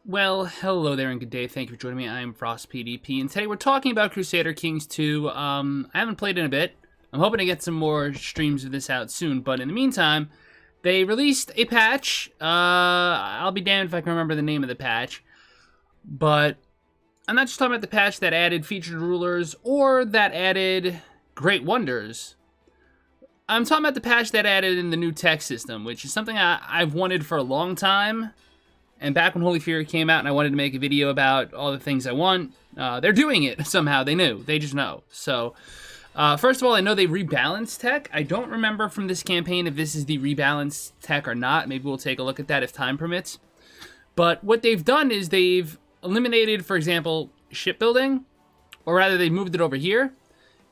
Well, hello there and good day. Thank you for joining me. I am Frost PDP, and today we're talking about Crusader Kings 2. I haven't played in a bit. I'm hoping to get some more streams of this out soon, but in the meantime, they released a patch. I'll be damned if I can remember the name of the patch, but I'm not just talking about the patch that added featured rulers or that added great wonders. I'm talking about the patch that added in the new tech system, which is something I've wanted for a long time. And back when Holy Fury came out and I wanted to make a video about all the things I want, they're doing it somehow. They knew. They just know. So, first of all, I know they rebalanced tech. I don't remember from this campaign if this is the rebalanced tech or not. Maybe we'll take a look at that if time permits. But what they've done is they've eliminated, for example, shipbuilding, or rather they moved it over here,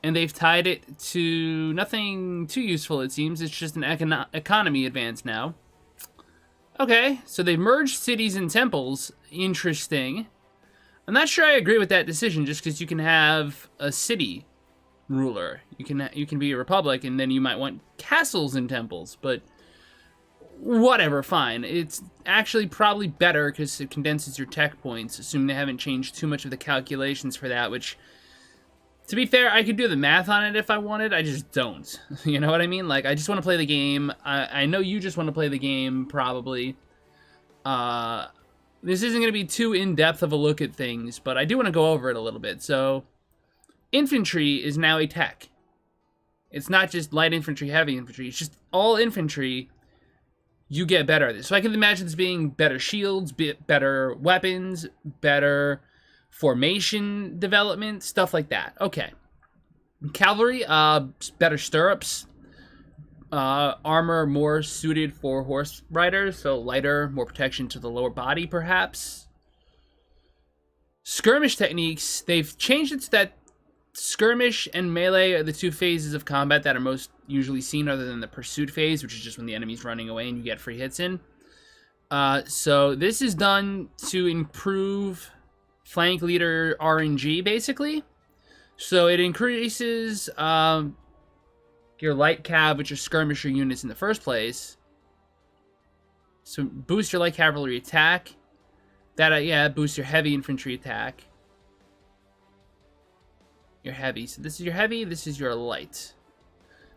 and they've tied it to nothing too useful, it seems. It's just an economy advance now. Okay, so they merged cities and temples. Interesting. I'm not sure I agree with that decision, just because you can have a city ruler. You can be a republic, and then you might want castles and temples, but whatever, fine. It's actually probably better because it condenses your tech points, assuming they haven't changed too much of the calculations for that, which, to be fair, I could do the math on it if I wanted. I just don't. You know what I mean? Like, I just want to play the game. I know you just want to play the game, probably. This isn't going to be too in-depth of a look at things, but I do want to go over it a little bit. So, infantry is now a tech. It's not just light infantry, heavy infantry. It's just all infantry. You get better at this. So I can imagine this being better shields, better weapons, better formation development, stuff like that. Okay. Cavalry, better stirrups. Armor more suited for horse riders, so lighter, more protection to the lower body, perhaps. Skirmish techniques, they've changed it so that skirmish and melee are the two phases of combat that are most usually seen, other than the pursuit phase, which is just when the enemy's running away and you get free hits in. So this is done to improve flank leader RNG, basically. So it increases your light cav, which are skirmisher units in the first place. So boost your light cavalry attack. That, yeah, boosts your heavy infantry attack. Your heavy. So this is your heavy, this is your light.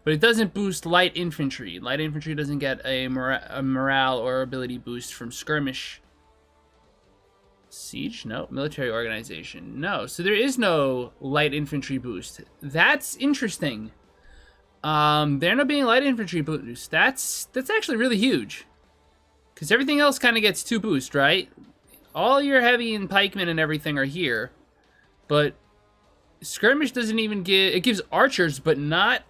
But it doesn't boost light infantry. Light infantry doesn't get a morale or ability boost from skirmish. Siege? No. Military organization? No. So there is no light infantry boost. That's interesting. There not being light infantry boost. That's actually really huge. Because everything else kind of gets 2 boost, right? All your heavy and pikemen and everything are here. But skirmish doesn't even give... It gives archers, but not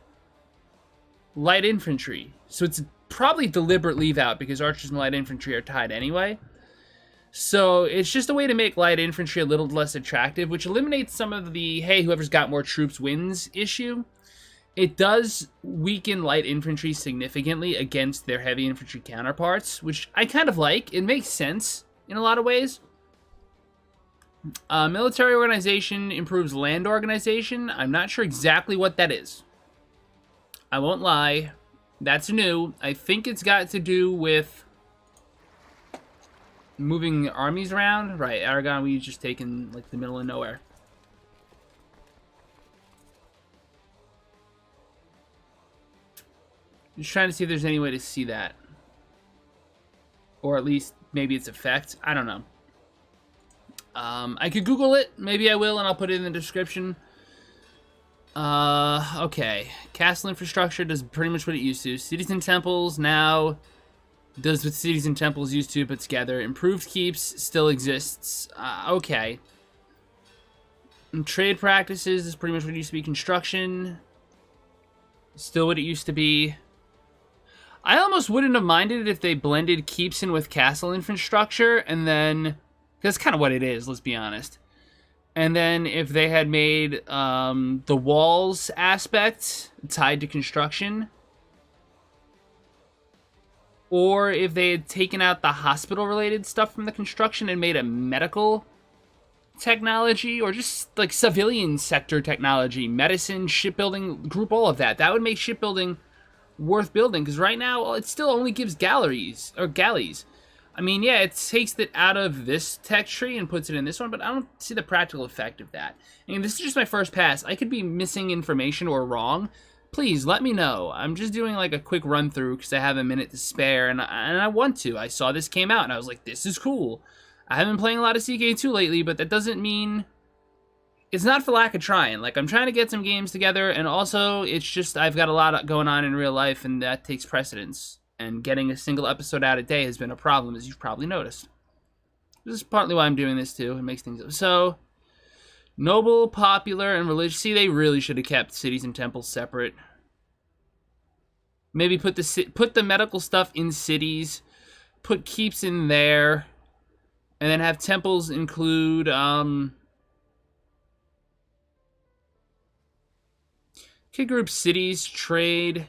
light infantry. So it's probably deliberate leave out, because archers and light infantry are tied anyway. So it's just a way to make light infantry a little less attractive, which eliminates some of the, hey, whoever's got more troops wins issue. It does weaken light infantry significantly against their heavy infantry counterparts, which I kind of like. It makes sense in a lot of ways. Military organization improves land organization. I'm not sure exactly what that is. I won't lie. That's new. I think it's got to do with moving armies around. Right, Aragon, we've just taken, like, the middle of nowhere. Just trying to see if there's any way to see that. Or at least, maybe its effect. I don't know. I could Google it. Maybe I will, and I'll put it in the description. Okay. Castle infrastructure does pretty much what it used to. Cities and temples now does what cities and temples used to, but together. Improved keeps still exists. Okay. And trade practices is pretty much what it used to be. Construction, still what it used to be. I almost wouldn't have minded if they blended keeps in with castle infrastructure, and then... Because that's kind of what it is, let's be honest. And then if they had made the walls aspect tied to construction, or if they had taken out the hospital-related stuff from the construction and made a medical technology, or just like civilian sector technology, medicine, shipbuilding, group all of that. That would make shipbuilding worth building, because right now it still only gives galleys. I mean, yeah, it takes it out of this text tree and puts it in this one, but I don't see the practical effect of that. I mean, this is just my first pass. I could be missing information or wrong. Please, let me know. I'm just doing like a quick run through because I have a minute to spare, and I want to. I saw this came out, and I was like, this is cool. I haven't been playing a lot of CK2 lately, but that doesn't mean... It's not for lack of trying. Like, I'm trying to get some games together, and also, it's just I've got a lot going on in real life, and that takes precedence. And getting a single episode out a day has been a problem, as you've probably noticed. This is partly why I'm doing this, too. It makes things... So, noble, popular, and religious. See, they really should have kept cities and temples separate. Maybe put the medical stuff in cities. Put keeps in there. And then have temples include, could group cities, trade...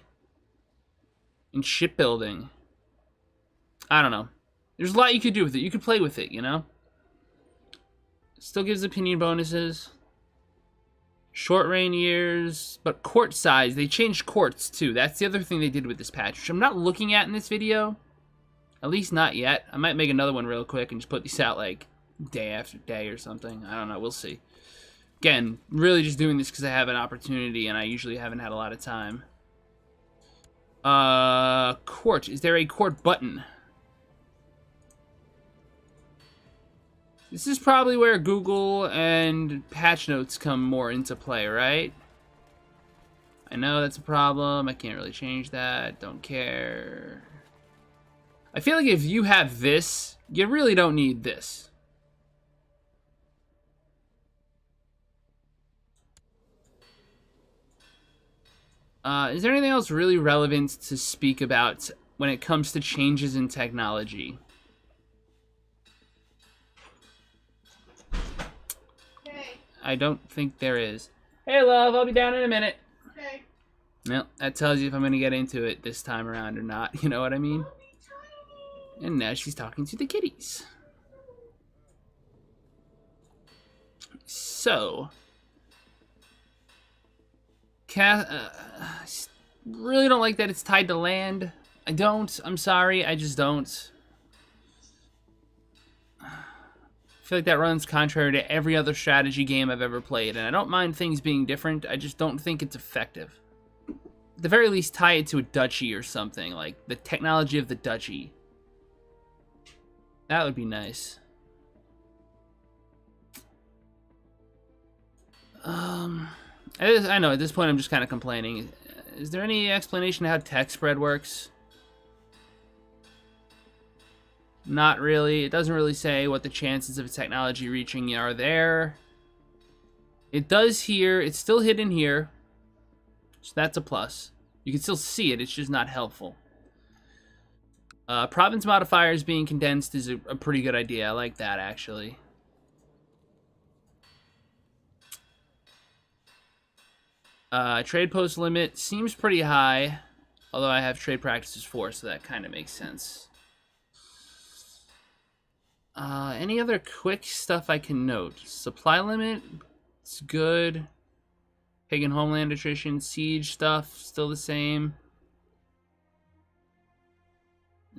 and shipbuilding. I don't know. There's a lot you could do with it. You could play with it, you know? Still gives opinion bonuses. Short reign years. But court size. They changed courts, too. That's the other thing they did with this patch, which I'm not looking at in this video. At least not yet. I might make another one real quick and just put these out, like, day after day or something. I don't know. We'll see. Again, really just doing this because I have an opportunity, and I usually haven't had a lot of time. Court. Is there a court button? This is probably where Google and patch notes come more into play, right? I know that's a problem. I can't really change that. Don't care. I feel like if you have this, you really don't need this. Is there anything else really relevant to speak about when it comes to changes in technology? Hey. I don't think there is. Hey, love, I'll be down in a minute. Okay. Well, that tells you if I'm going to get into it this time around or not. You know what I mean? And now she's talking to the kitties. So... really don't like that it's tied to land. I don't. I'm sorry. I just don't. I feel like that runs contrary to every other strategy game I've ever played, and I don't mind things being different. I just don't think it's effective. At the very least, tie it to a duchy or something, like the technology of the duchy. That would be nice. I know, at this point I'm just kind of complaining. Is there any explanation of how tech spread works? Not really. It doesn't really say what the chances of a technology reaching are there. It does here. It's still hidden here. So that's a plus. You can still see it. It's just not helpful. Province modifiers being condensed is a pretty good idea. I like that, actually. Trade post limit seems pretty high, although I have trade practices 4, so that kind of makes sense. Any other quick stuff I can note? Supply limit, it's good. Pagan homeland attrition, siege stuff, still the same.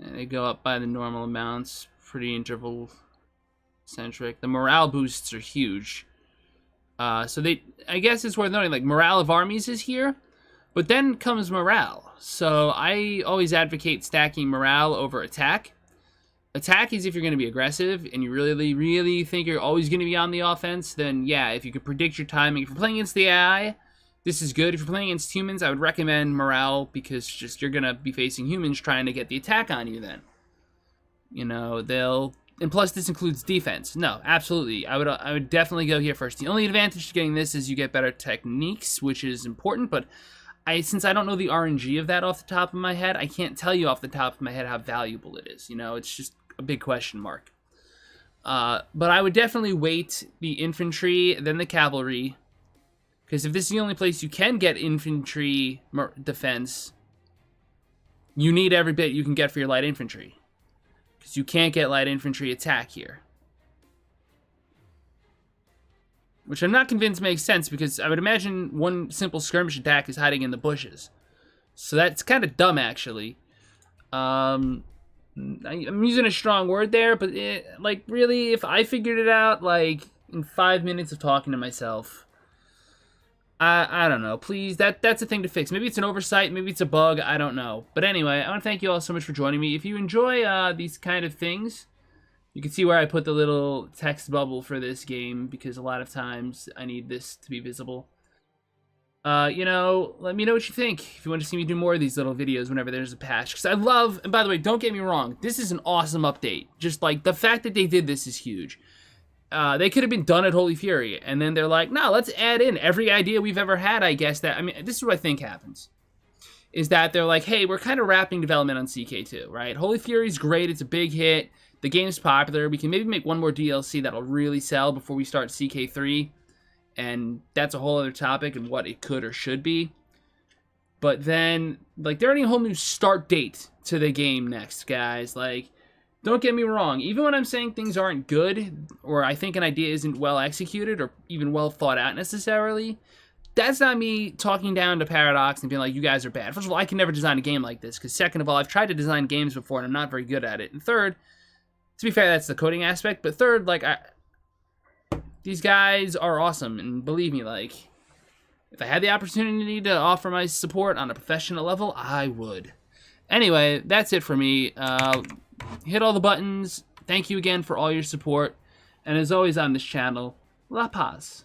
And they go up by the normal amounts, pretty interval-centric. The morale boosts are huge. So I guess it's worth noting, like, morale of armies is here, but then comes morale. So I always advocate stacking morale over attack. Attack is if you're going to be aggressive and you really, really think you're always going to be on the offense, then yeah, if you could predict your timing. If you're playing against the AI, this is good. If you're playing against humans, I would recommend morale because just you're going to be facing humans trying to get the attack on you then. You know, they'll... And plus, this includes defense. No, absolutely. I would definitely go here first. The only advantage to getting this is you get better techniques, which is important, but since I don't know the RNG of that off the top of my head, I can't tell you off the top of my head how valuable it is. You know, it's just a big question mark. But I would definitely wait the infantry, then the cavalry, because if this is the only place you can get infantry defense, you need every bit you can get for your light infantry. Because you can't get light infantry attack here. Which I'm not convinced makes sense, because I would imagine one simple skirmish attack is hiding in the bushes. So that's kind of dumb, actually. The I'm using a strong word there, but like, really, if I figured it out, like, in 5 minutes of talking to myself, I don't know. Please, that's a thing to fix. Maybe it's an oversight, maybe it's a bug, I don't know. But anyway, I want to thank you all so much for joining me. If you enjoy these kind of things, you can see where I put the little text bubble for this game, because a lot of times I need this to be visible. You know, let me know what you think. If you want to see me do more of these little videos whenever there's a patch. Because I love, and by the way, don't get me wrong, this is an awesome update. Just, like, the fact that they did this is huge. They could have been done at Holy Fury, and then they're like, no, let's add in every idea we've ever had, I guess. I mean, this is what I think happens. Is that they're like, hey, we're kind of wrapping development on CK2, right? Holy Fury's great, it's a big hit, the game's popular, we can maybe make one more DLC that'll really sell before we start CK3. And that's a whole other topic and what it could or should be. But then, like, they're adding a whole new start date to the game next, guys. Like, don't get me wrong. Even when I'm saying things aren't good, or I think an idea isn't well executed, or even well thought out necessarily, that's not me talking down to Paradox and being like, you guys are bad. First of all, I can never design a game like this, because second of all, I've tried to design games before and I'm not very good at it. And third, to be fair, that's the coding aspect. But third, like, these guys are awesome, and believe me, like, if I had the opportunity to offer my support on a professional level, I would. Anyway, that's it for me. Hit all the buttons. Thank you again for all your support. And as always on this channel, La Paz.